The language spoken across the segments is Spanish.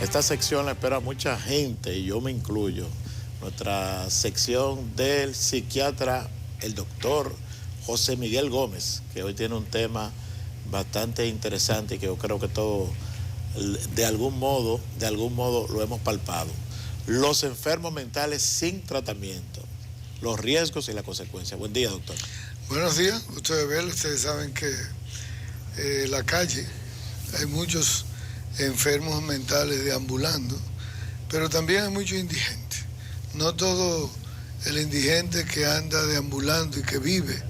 Esta sección la espera mucha gente y yo me incluyo. Nuestra sección del psiquiatra, el doctor José Miguel Gómez, que hoy tiene un tema bastante interesante y que yo creo que todos de algún modo lo hemos palpado. Los enfermos mentales sin tratamiento, los riesgos y las consecuencias. Buen día, doctor. Buenos días, gusto de verlo. Ustedes saben que en la calle hay muchos enfermos mentales deambulando, pero también hay muchos indigentes. No todo el indigente que anda deambulando y que vive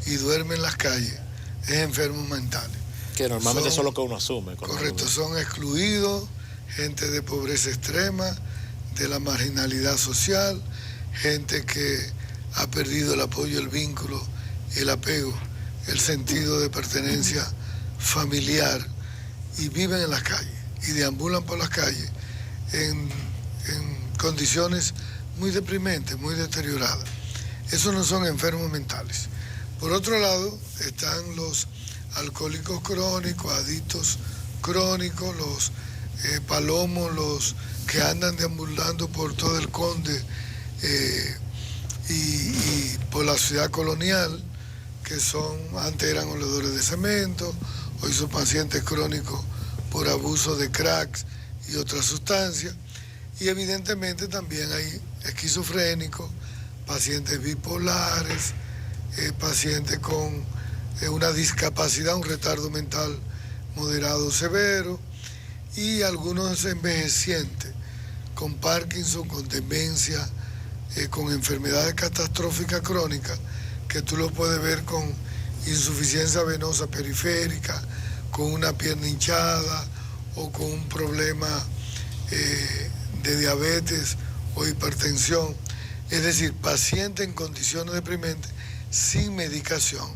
y duerme en las calles es enfermo mentales. Que normalmente eso es lo que uno asume. Correcto, son excluidos, gente de pobreza extrema, de la marginalidad social, gente que ha perdido el apoyo, el vínculo, el apego, el sentido de pertenencia familiar y viven en las calles y deambulan por las calles en condiciones muy deprimentes, muy deterioradas. Esos no son enfermos mentales. Por otro lado, están los alcohólicos crónicos, adictos crónicos, los palomos, los que andan deambulando por todo el Conde y por la ciudad colonial, que antes eran oledores de cemento, hoy son pacientes crónicos por abuso de cracks y otras sustancias. Y evidentemente también hay esquizofrénicos, pacientes bipolares, pacientes con una discapacidad, un retardo mental moderado o severo, y algunos envejecientes con Parkinson, con demencia, con enfermedades catastróficas crónicas, que tú lo puedes ver con insuficiencia venosa periférica, con una pierna hinchada o con un problema de diabetes o hipertensión. Es decir, pacientes en condiciones deprimentes sin medicación,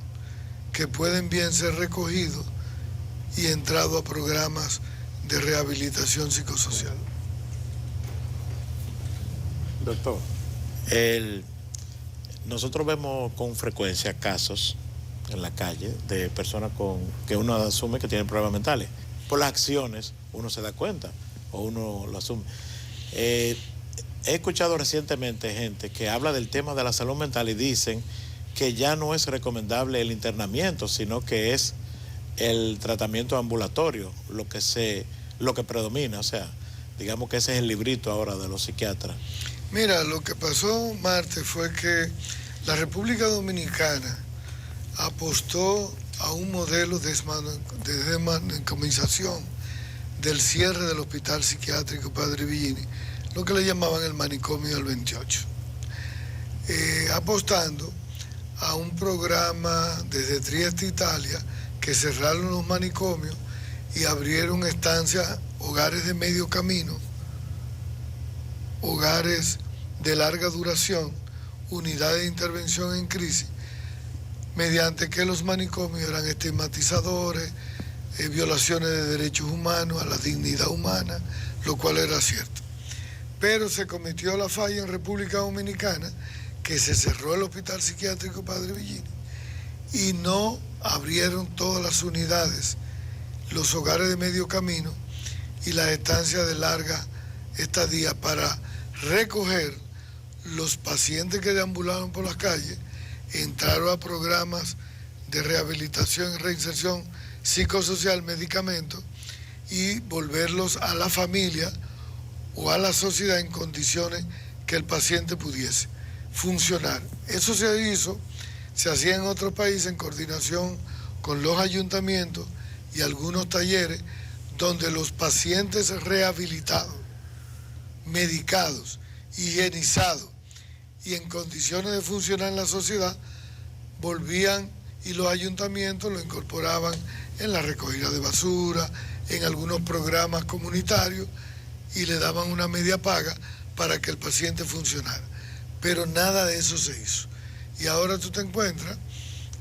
que pueden bien ser recogidos y entrado a programas de rehabilitación psicosocial. Doctor, nosotros vemos con frecuencia casos en la calle de personas que uno asume que tienen problemas mentales. Por las acciones uno se da cuenta o uno lo asume. He escuchado recientemente gente que habla del tema de la salud mental y dicen que ya no es recomendable el internamiento, sino que es el tratamiento ambulatorio lo que predomina. O sea, digamos que ese es el librito ahora de los psiquiatras. Mira, lo que pasó, Marte, fue que la República Dominicana apostó a un modelo de desmanicomización del cierre del Hospital Psiquiátrico Padre Villini, lo que le llamaban el manicomio del 28, apostando a un programa desde Trieste, Italia, que cerraron los manicomios y abrieron estancias, hogares de medio camino, hogares de larga duración, unidades de intervención en crisis, mediante que los manicomios eran estigmatizadores, violaciones de derechos humanos, a la dignidad humana, lo cual era cierto. Pero se cometió la falla en República Dominicana, que se cerró el Hospital Psiquiátrico Padre Villini y no abrieron todas las unidades, los hogares de medio camino y las estancias de larga estadía para recoger los pacientes que deambularon por las calles, entraron a programas de rehabilitación y reinserción psicosocial, medicamentos, y volverlos a la familia o a la sociedad en condiciones que el paciente pudiese funcionar. Eso se hizo, se hacía en otros países en coordinación con los ayuntamientos y algunos talleres donde los pacientes rehabilitados, medicados, higienizados y en condiciones de funcionar en la sociedad, volvían y los ayuntamientos lo incorporaban en la recogida de basura, en algunos programas comunitarios y le daban una media paga para que el paciente funcionara. Pero nada de eso se hizo. Y ahora tú te encuentras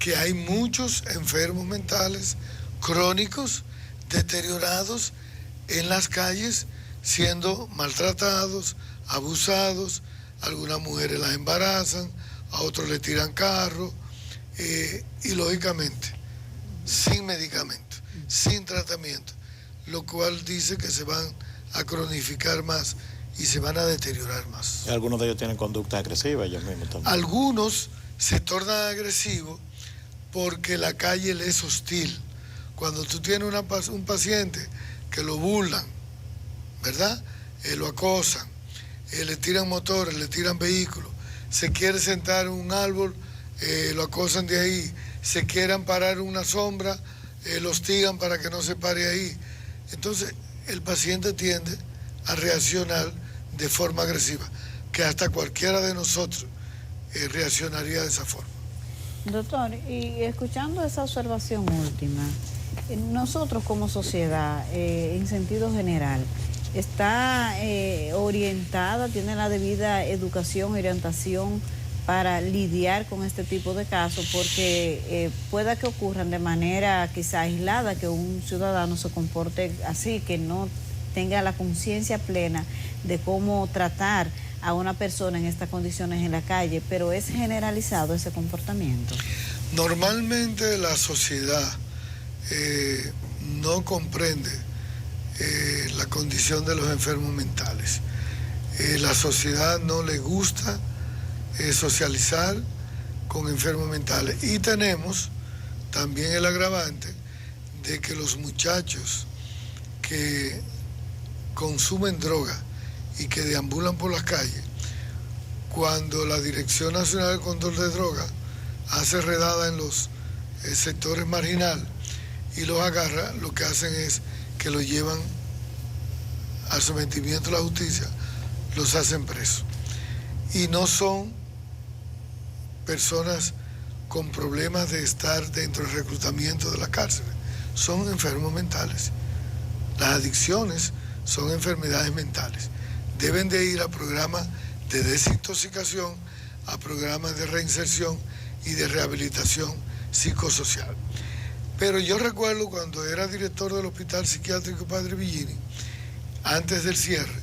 que hay muchos enfermos mentales crónicos, deteriorados en las calles, siendo maltratados, abusados, algunas mujeres las embarazan, a otros le tiran carros, y lógicamente sin medicamento, sin tratamiento, lo cual dice que se van a cronificar más y se van a deteriorar más. Algunos de ellos tienen conducta agresiva, ellos mismos también. Algunos se tornan agresivos porque la calle le es hostil. Cuando tú tienes un paciente que lo burlan, ¿verdad? Lo acosan, le tiran motores, le tiran vehículos, se quiere sentar en un árbol, lo acosan de ahí, se quieren parar en una sombra, lo hostigan para que no se pare ahí. Entonces, el paciente tiende a reaccionar de forma agresiva, que hasta cualquiera de nosotros reaccionaría de esa forma. Doctor, y escuchando esa observación última, nosotros como sociedad, en sentido general, ¿está orientada, tiene la debida educación, orientación para lidiar con este tipo de casos? Porque pueda que ocurran de manera quizá aislada, que un ciudadano se comporte así, que no tenga la conciencia plena de cómo tratar a una persona en estas condiciones en la calle, pero es generalizado ese comportamiento. Normalmente la sociedad no comprende la condición de los enfermos mentales. La sociedad no le gusta socializar con enfermos mentales. Y tenemos también el agravante de que los muchachos que consumen droga y que deambulan por las calles, cuando la Dirección Nacional de Control de Drogas hace redada en los sectores marginales y los agarra, lo que hacen es que los llevan al sometimiento de la justicia, los hacen presos. Y no son personas con problemas de estar dentro del reclutamiento de la cárcel, son enfermos mentales. Las adicciones son enfermedades mentales. Deben de ir a programas de desintoxicación, a programas de reinserción y de rehabilitación psicosocial. Pero yo recuerdo cuando era director del Hospital Psiquiátrico Padre Villini, antes del cierre,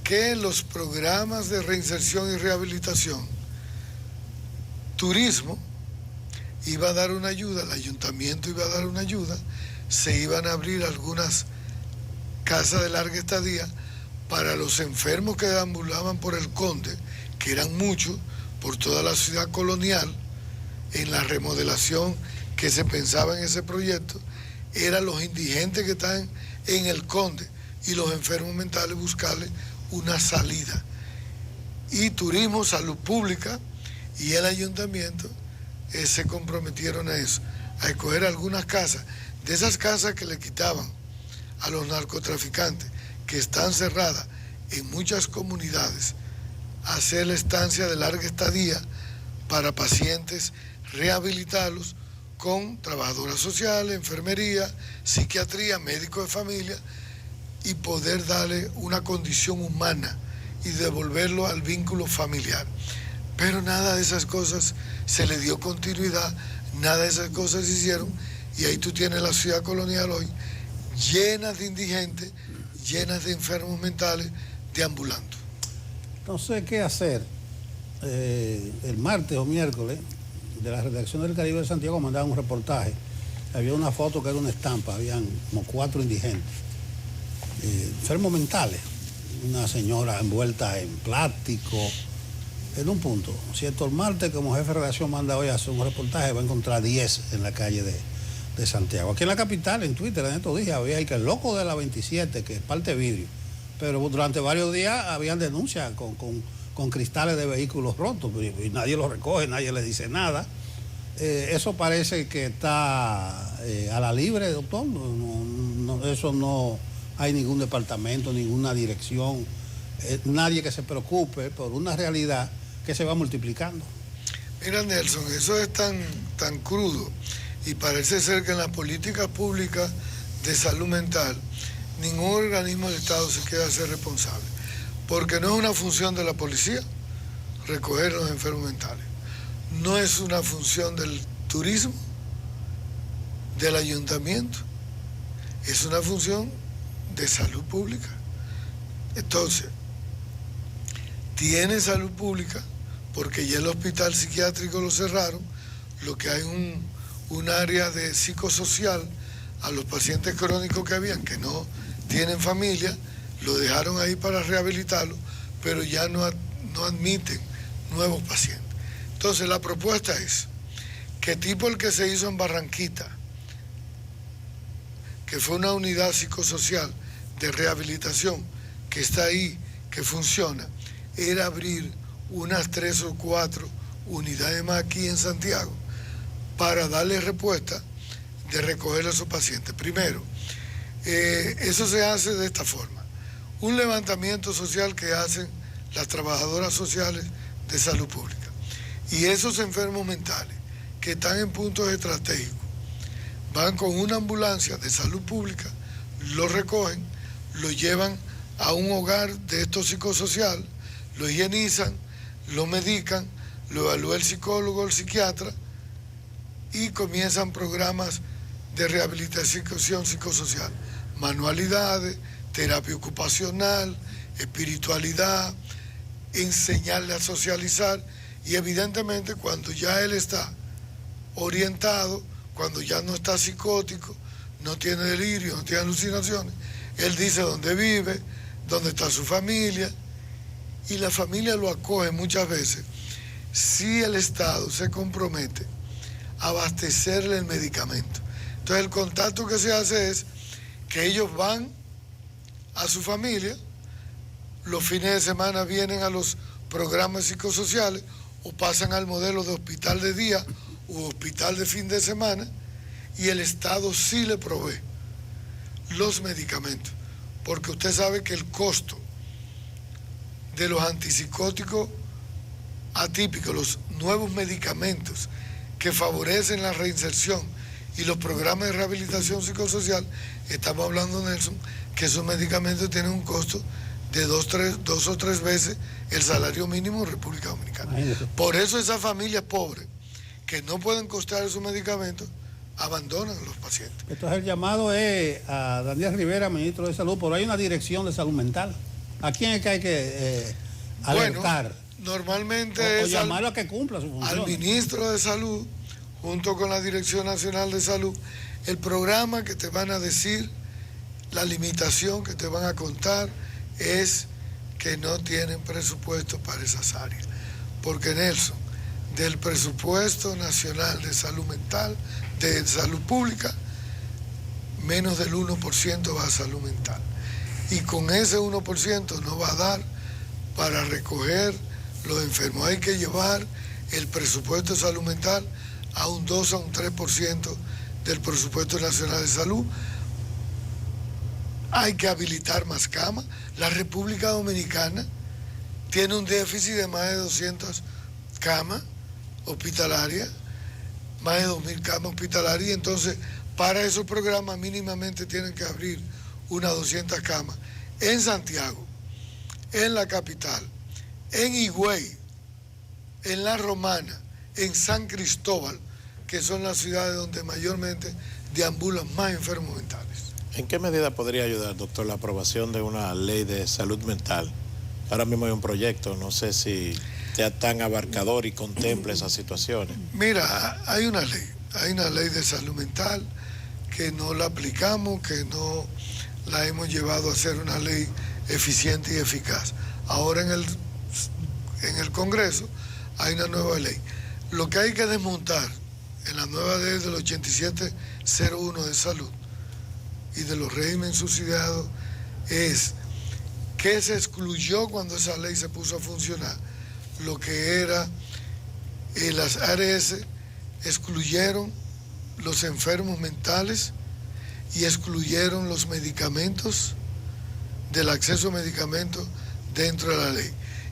que los programas de reinserción y rehabilitación, turismo iba a dar una ayuda, el ayuntamiento iba a dar una ayuda, se iban a abrir algunas casas de larga estadía para los enfermos que deambulaban por el Conde, que eran muchos, por toda la ciudad colonial. En la remodelación que se pensaba en ese proyecto, eran los indigentes que están en el Conde y los enfermos mentales buscarle una salida. Y turismo, salud pública y el ayuntamiento se comprometieron a eso, a escoger algunas casas, de esas casas que le quitaban a los narcotraficantes, que están cerradas en muchas comunidades, hacer la estancia de larga estadía para pacientes, rehabilitarlos con trabajadoras sociales, enfermería, psiquiatría, médico de familia, y poder darle una condición humana y devolverlo al vínculo familiar. Pero nada de esas cosas se le dio continuidad, nada de esas cosas se hicieron, y ahí tú tienes la ciudad colonial hoy llena de indigentes, llenas de enfermos mentales deambulando. Entonces, ¿qué hacer? El martes o miércoles, de la redacción del Caribe de Santiago mandaban un reportaje. Había una foto que era una estampa, habían como 4 indigentes, enfermos mentales, una señora envuelta en plástico, en un punto. Si el martes, como jefe de redacción, manda hoy a hacer un reportaje, va a encontrar 10 en la calle de Santiago. Aquí en la capital, en Twitter, en estos días, había que el loco de la 27, que es parte vidrio. Pero durante varios días habían denuncias con cristales de vehículos rotos, y nadie los recoge, nadie le dice nada. Eso parece que está a la libre, doctor. Eso no hay ningún departamento, ninguna dirección, nadie que se preocupe por una realidad que se va multiplicando. Mira, Nelson, eso es tan crudo, y parece ser que en las políticas públicas de salud mental ningún organismo del Estado se queda a ser responsable, porque no es una función de la policía recoger los enfermos mentales, no es una función del turismo, del ayuntamiento, es una función de salud pública. Entonces, tiene salud pública porque ya el hospital psiquiátrico lo cerraron, lo que hay un área de psicosocial a los pacientes crónicos que habían, que no tienen familia, lo dejaron ahí para rehabilitarlo, pero ya no admiten nuevos pacientes. Entonces la propuesta es que tipo el que se hizo en Barranquita, que fue una unidad psicosocial de rehabilitación que está ahí, que funciona, era abrir unas 3 o 4 unidades más aquí en Santiago para darle respuesta de recoger a esos pacientes. Primero, eso se hace de esta forma. Un levantamiento social que hacen las trabajadoras sociales de salud pública. Y esos enfermos mentales que están en puntos estratégicos van con una ambulancia de salud pública, los recogen, los llevan a un hogar de estos psicosocial, lo higienizan, lo medican, lo evalúa el psicólogo, el psiquiatra y comienzan programas de rehabilitación psicosocial, manualidades, terapia ocupacional, espiritualidad, enseñarle a socializar y evidentemente cuando ya él está orientado, cuando ya no está psicótico, no tiene delirio, no tiene alucinaciones, él dice dónde vive, dónde está su familia y la familia lo acoge muchas veces si el Estado se compromete a abastecerle el medicamento. Entonces el contacto que se hace es que ellos van a su familia, los fines de semana vienen a los programas psicosociales o pasan al modelo de hospital de día u hospital de fin de semana y el Estado sí le provee los medicamentos, porque usted sabe que el costo de los antipsicóticos atípicos, los nuevos medicamentos que favorecen la reinserción y los programas de rehabilitación psicosocial, estamos hablando, Nelson, que esos medicamentos tienen un costo de 2 o 3 veces el salario mínimo en República Dominicana. Por eso esas familias pobres que no pueden costear esos medicamentos abandonan a los pacientes. Entonces el llamado es a Daniel Rivera, ministro de Salud, por ahí hay una dirección de salud mental. ¿A quién es que hay que alertar? Bueno, normalmente o es llamarlo a que cumpla su función. Al ministro de Salud, junto con la Dirección Nacional de Salud, el programa que te van a decir, la limitación que te van a contar es que no tienen presupuesto para esas áreas. Porque Nelson, del presupuesto nacional de salud mental, de salud pública, menos del 1% va a salud mental. Y con ese 1% no va a dar para recoger los enfermos. Hay que llevar el presupuesto de salud mental a un 2 a un 3% del presupuesto nacional de salud. Hay que habilitar más camas. La República Dominicana tiene un déficit de más de 200 camas hospitalarias, más de 2.000 camas hospitalarias, y entonces para esos programas mínimamente tienen que abrir unas 200 camas en Santiago, en la capital, en Higüey, en La Romana, en San Cristóbal, que son las ciudades donde mayormente deambulan más enfermos mentales. ¿En qué medida podría ayudar, doctor, la aprobación de una ley de salud mental? Ahora mismo hay un proyecto, no sé si sea tan abarcador y contemple esas situaciones. Mira, hay una ley de salud mental que no la aplicamos, que no la hemos llevado a ser una ley eficiente y eficaz. Ahora en el Congreso hay una nueva ley. Lo que hay que desmontar en la nueva ley del 8701 de salud y de los regímenes subsidiados es que se excluyó cuando esa ley se puso a funcionar, lo que era las ARS excluyeron los enfermos mentales y excluyeron los medicamentos del acceso a medicamentos dentro de la ley.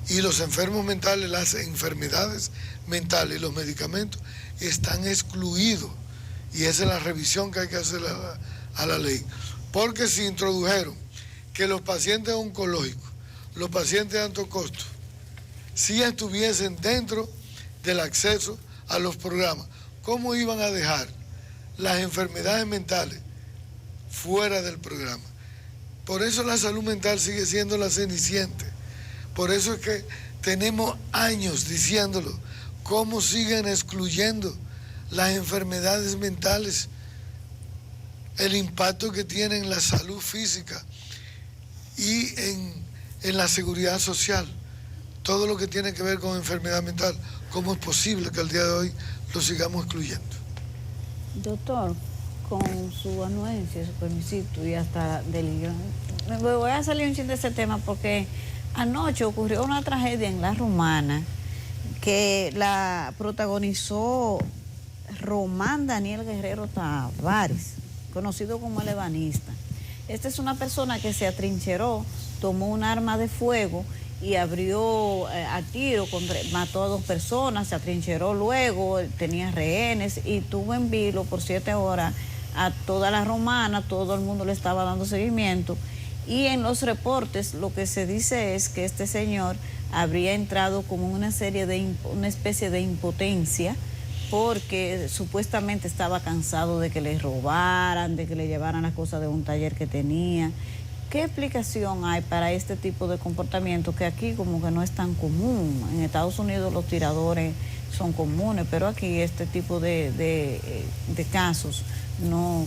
Y los enfermos mentales, las enfermedades mentales y los medicamentos están excluidos. Y esa es la revisión que hay que hacer a la ley. Porque se introdujeron que los pacientes oncológicos, los pacientes de alto costo, si estuviesen dentro del acceso a los programas, ¿cómo iban a dejar las enfermedades mentales fuera del programa? Por eso la salud mental sigue siendo la cenicienta. Por eso es que tenemos años diciéndolo, cómo siguen excluyendo las enfermedades mentales, el impacto que tienen en la salud física y en la seguridad social, todo lo que tiene que ver con enfermedad mental. ¿Cómo es posible que al día de hoy lo sigamos excluyendo? Doctor, con su anuencia, su permisito y hasta delirium, me voy a salir un chin de ese tema porque anoche ocurrió una tragedia en La Romana que la protagonizó Román Daniel Guerrero Tavares, conocido como el ebanista. Esta es una persona que se atrincheró, tomó un arma de fuego y abrió a tiro, mató a 2 personas, se atrincheró luego, tenía rehenes y tuvo en vilo por 7 horas a toda La Romana, todo el mundo le estaba dando seguimiento. Y en los reportes lo que se dice es que este señor habría entrado como una especie de impotencia, porque supuestamente estaba cansado de que le robaran, de que le llevaran las cosas de un taller que tenía. ¿Qué explicación hay para este tipo de comportamiento que aquí como que no es tan común? En Estados Unidos los tiradores son comunes, pero aquí este tipo de casos no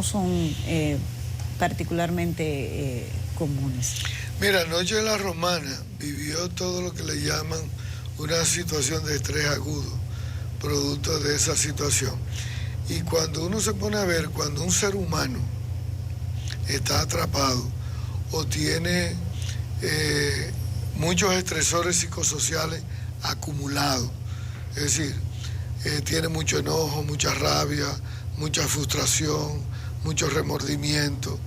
son particularmente comunes. Mira, anoche La Romana vivió todo lo que le llaman una situación de estrés agudo, producto de esa situación. Y cuando uno se pone a ver, cuando un ser humano está atrapado o tiene muchos estresores psicosociales acumulados, es decir, tiene mucho enojo, mucha rabia, mucha frustración, mucho remordimiento,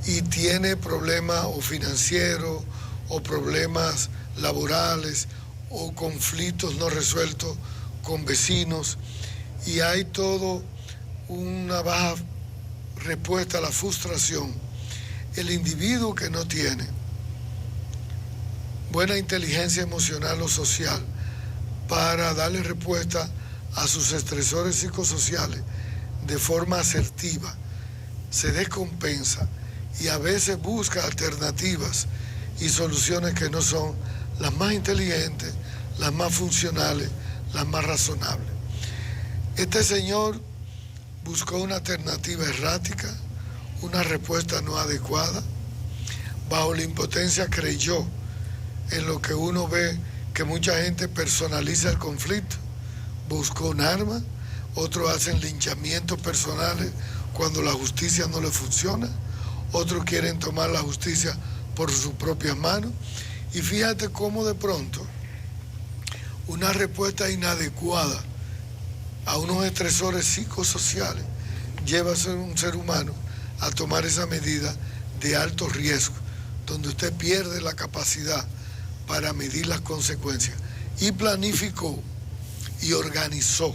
y tiene problemas o financieros o problemas laborales o conflictos no resueltos con vecinos, y hay todo una baja respuesta a la frustración. El individuo que no tiene buena inteligencia emocional o social para darle respuesta a sus estresores psicosociales de forma asertiva, se descompensa y a veces busca alternativas y soluciones que no son las más inteligentes, las más funcionales, las más razonables. Este señor buscó una alternativa errática, una respuesta no adecuada. Bajo la impotencia creyó en lo que uno ve, que mucha gente personaliza el conflicto. Buscó un arma, otros hacen linchamientos personales cuando la justicia no le funciona, otros quieren tomar la justicia por sus propias manos. Y fíjate cómo de pronto una respuesta inadecuada a unos estresores psicosociales lleva a un ser humano a tomar esa medida de alto riesgo, donde usted pierde la capacidad para medir las consecuencias, y planificó y organizó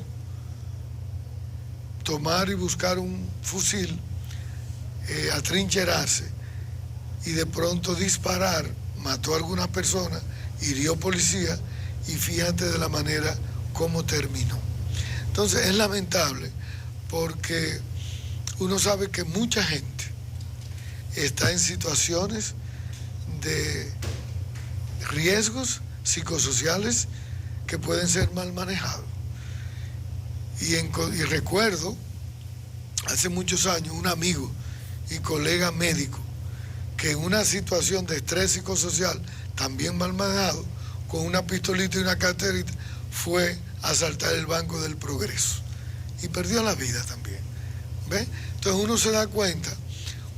tomar y buscar un fusil, atrincherarse y de pronto disparar. Mató a algunas personas, hirió policía, y fíjate de la manera como terminó. Entonces es lamentable porque uno sabe que mucha gente está en situaciones de riesgos psicosociales que pueden ser mal manejados. Y recuerdo hace muchos años un amigo y colega médico que en una situación de estrés psicosocial también mal manejado, con una pistolita y una carterita, fue a asaltar el Banco del Progreso y perdió la vida también. ¿Ve? Entonces uno se da cuenta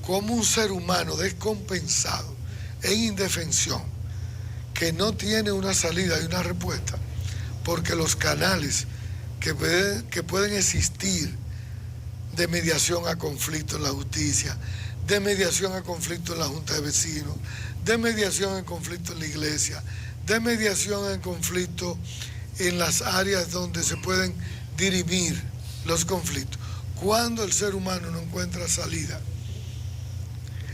cómo un ser humano descompensado, en indefensión, que no tiene una salida y una respuesta, porque los canales que pueden existir de mediación a conflicto en la justicia, de mediación a conflicto en la Junta de Vecinos, de mediación a conflicto en la iglesia, de mediación a conflicto en las áreas donde se pueden dirimir los conflictos. Cuando el ser humano no encuentra salida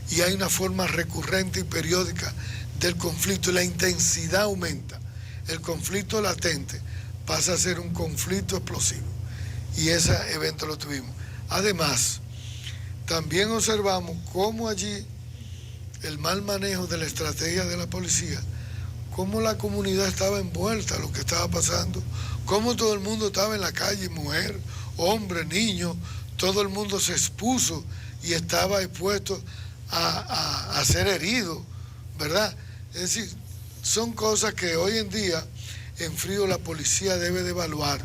y hay una forma recurrente y periódica del conflicto y la intensidad aumenta, el conflicto latente pasa a ser un conflicto explosivo, y ese evento lo tuvimos. Además, también observamos cómo allí el mal manejo de la estrategia de la policía, cómo la comunidad estaba envuelta en lo que estaba pasando, cómo todo el mundo estaba en la calle, mujer, hombre, niño, todo el mundo se expuso y estaba expuesto a ser herido, ¿verdad? Es decir, son cosas que hoy en día en frío la policía debe de evaluar,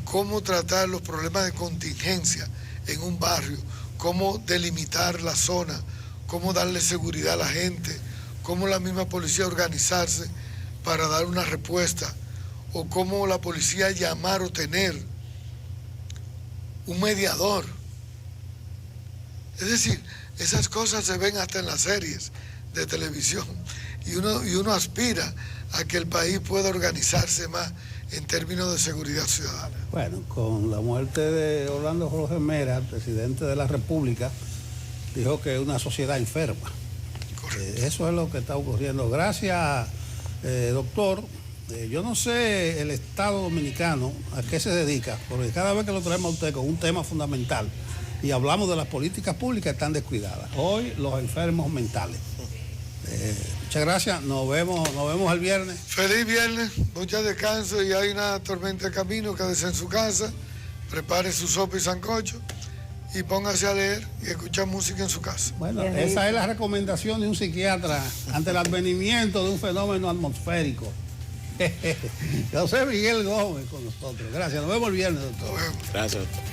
cómo tratar los problemas de contingencia en un barrio, cómo delimitar la zona, cómo darle seguridad a la gente, cómo la misma policía organizarse para dar una respuesta, o cómo la policía llamar o tener un mediador. Es decir, esas cosas se ven hasta en las series de televisión y uno aspira a que el país pueda organizarse más en términos de seguridad ciudadana. Bueno, con la muerte de Orlando Jorge Mera, el presidente de la República dijo que es una sociedad enferma. Eso es lo que está ocurriendo. Gracias, doctor. Yo no sé el Estado Dominicano a qué se dedica, porque cada vez que lo traemos a usted con un tema fundamental y hablamos de las políticas públicas, están descuidadas. Hoy los enfermos mentales. Muchas gracias, nos vemos el viernes. Feliz viernes, mucho descanso, y hay una tormenta de camino, quédese en su casa, prepare su sopa y sancocho y póngase a leer y escuchar música en su casa. Bueno, esa es la recomendación de un psiquiatra ante el advenimiento de un fenómeno atmosférico. José Miguel Gómez con nosotros. Gracias, nos vemos el viernes, doctor. Gracias, doctor.